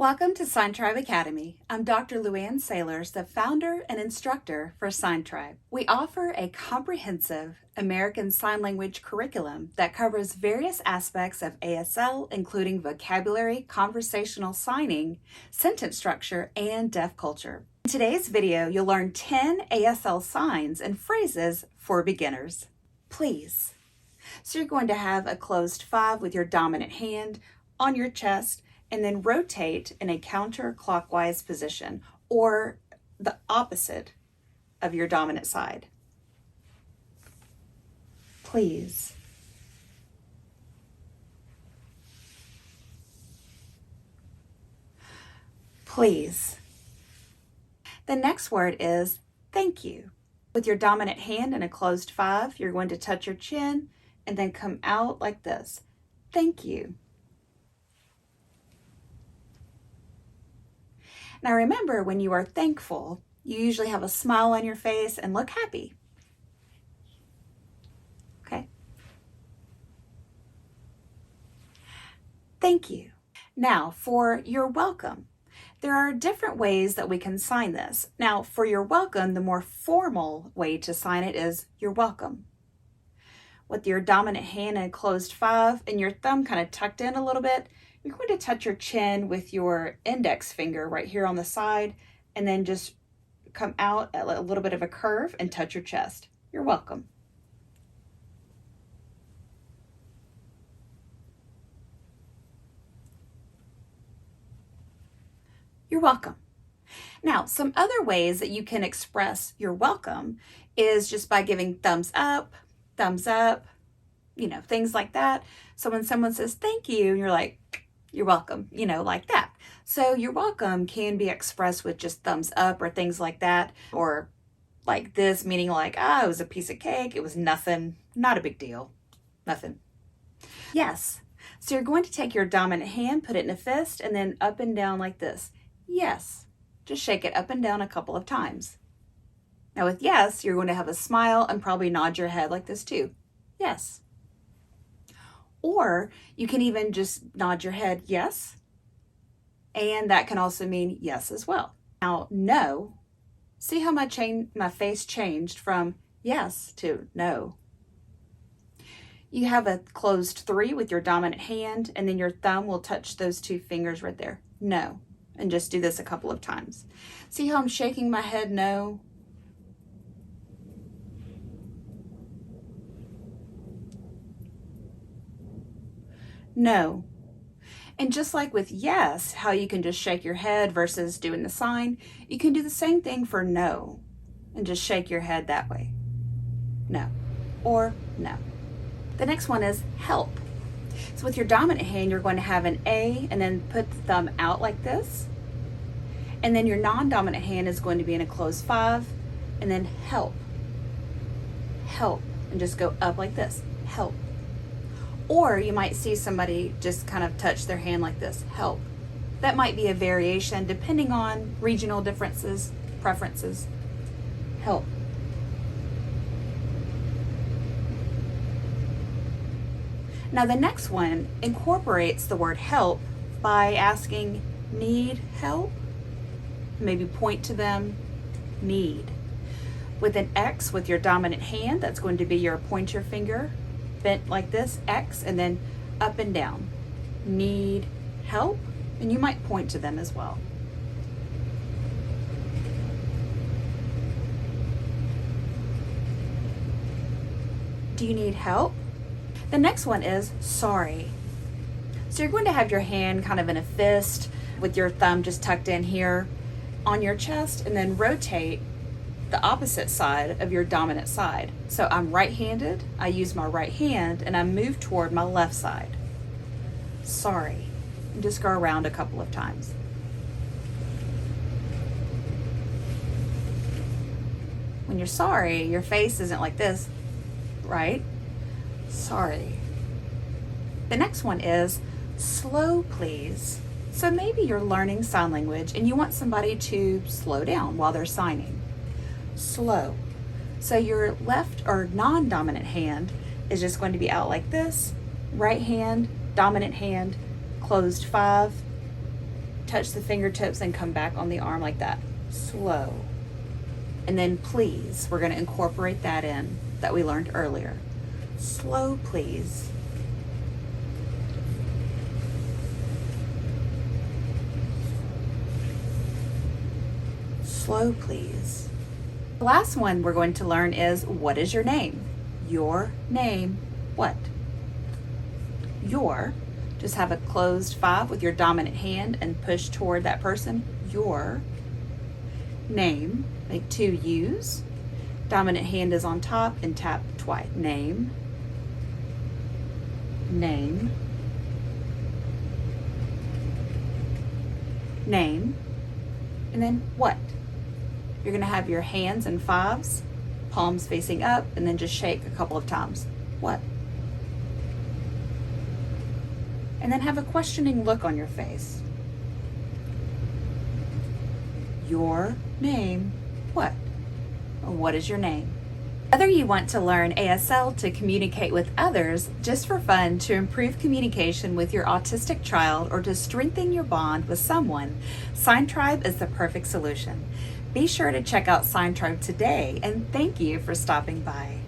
Welcome to Sign Tribe Academy. I'm Dr. Luann Sailors, the founder and instructor for Sign Tribe. We offer a comprehensive American Sign Language curriculum that covers various aspects of ASL, including vocabulary, conversational signing, sentence structure, and deaf culture. In today's video, you'll learn 10 ASL signs and phrases for beginners. Please. So you're going to have a closed 5 with your dominant hand on your chest, and then rotate in a counterclockwise position or the opposite of your dominant side. Please. Please. The next word is thank you. With your dominant hand in a closed 5, you're going to touch your chin and then come out like this. Thank you. Now remember, when you are thankful, you usually have a smile on your face and look happy. Okay? Thank you. Now, for you're welcome. There are different ways that we can sign this. Now, for you're welcome, the more formal way to sign it is you're welcome. With your dominant hand in a closed 5 and your thumb kind of tucked in a little bit, you're going to touch your chin with your index finger right here on the side, and then just come out at a little bit of a curve and touch your chest. You're welcome. You're welcome. Now, some other ways that you can express you're welcome is just by giving thumbs up, things like that. So when someone says thank you, you're like, you're welcome, like that. So you're welcome can be expressed with just thumbs up or things like that, or like this, meaning like, it was a piece of cake, it was nothing, not a big deal, nothing. Yes. So you're going to take your dominant hand, put it in a fist, and then up and down like this. Yes. Just shake it up and down a couple of times. Now with yes, you're going to have a smile and probably nod your head like this too. Yes. Or you can even just nod your head yes, and that can also mean yes as well. Now, no, see how my face changed from yes to no. You have a closed 3 with your dominant hand, and then your thumb will touch those 2 fingers right there. No, and just do this a couple of times. See how I'm shaking my head no? No. And just like with yes, how you can just shake your head versus doing the sign, you can do the same thing for no and just shake your head that way. No. Or no. The next one is help. So with your dominant hand, you're going to have an A and then put the thumb out like this. And then your non-dominant hand is going to be in a closed 5 and then help. Help. And just go up like this. Help. Or you might see somebody just kind of touch their hand like this, help. That might be a variation depending on regional differences, preferences. Help. Now the next one incorporates the word help by asking, need help? Maybe point to them, need. With an X with your dominant hand, that's going to be your pointer finger, bent like this, X, and then up and down. Need help? And you might point to them as well. Do you need help? The next one is sorry. So you're going to have your hand kind of in a fist with your thumb just tucked in here on your chest, and then rotate the opposite side of your dominant side. So I'm right-handed, I use my right hand, and I move toward my left side. Sorry. And just go around a couple of times. When you're sorry, your face isn't like this, right? Sorry. The next one is slow, please. So maybe you're learning sign language and you want somebody to slow down while they're signing. Slow. So your left or non-dominant hand is just going to be out like this. Right hand, dominant hand, closed 5, touch the fingertips and come back on the arm like that. Slow. And then please, we're going to incorporate that in that we learned earlier. Slow, please. Slow, please. The last one we're going to learn is, what is your name? Your name, what? Your, just have a closed 5 with your dominant hand and push toward that person. Your name, make 2 U's. Dominant hand is on top and tap twice. Name, name, name, and then what? You're going to have your hands in 5s, palms facing up, and then just shake a couple of times. What? And then have a questioning look on your face. Your name, what? What is your name? Whether you want to learn ASL to communicate with others just for fun to improve communication with your autistic child or to strengthen your bond with someone, Sign Tribe is the perfect solution. Be sure to check out Sign Tribe today, and thank you for stopping by.